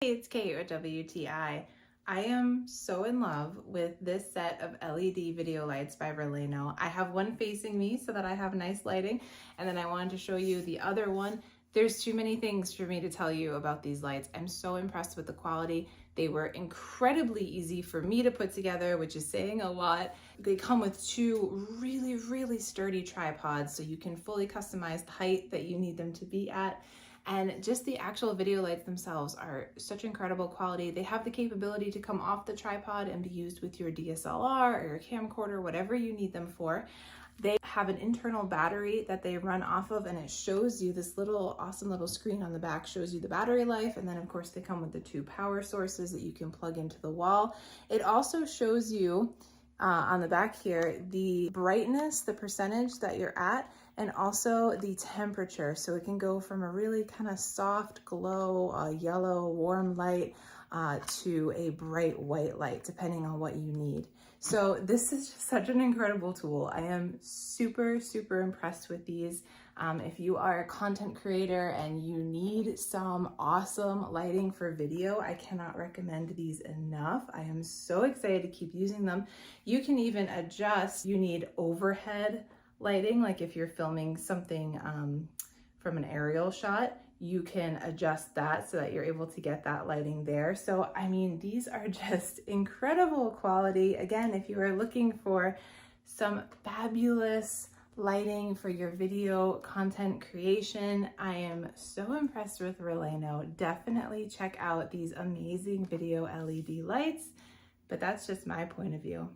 Hey, it's Kate with WTI. I am so in love with this set of LED video lights by RALENO. I have one facing me so that I have nice lighting, and then I wanted to show you the other one. There's too many things for me to tell you about these lights. I'm so impressed with the quality. They were incredibly easy for me to put together, which is saying a lot. They come with two really sturdy tripods, so you can fully customize the height that you need them to be at. And just the actual video lights themselves are such incredible quality. They have the capability to come off the tripod and be used with your DSLR or your camcorder, whatever you need them for. They have an internal battery that they run off of, and it shows you this awesome little screen on the back, shows you the battery life. And then of course they come with the two power sources that you can plug into the wall. It also shows you on the back here the brightness, the percentage that you're at, and also the temperature. So it can go from a really kind of soft glow, yellow, warm light to a bright white light, depending on what you need. So this is just such an incredible tool. I am super impressed with these. If you are a content creator and you need some awesome lighting for video, I cannot recommend these enough. I am so excited to keep using them. You can even adjust. You need overhead lighting, like if you're filming something from an aerial shot, you can adjust that so that you're able to get that lighting there. So, I mean, these are just incredible quality. Again, if you are looking for some fabulous lighting for your video content creation, I am so impressed with RALENO. Definitely check out these amazing video LED lights, but that's just my point of view.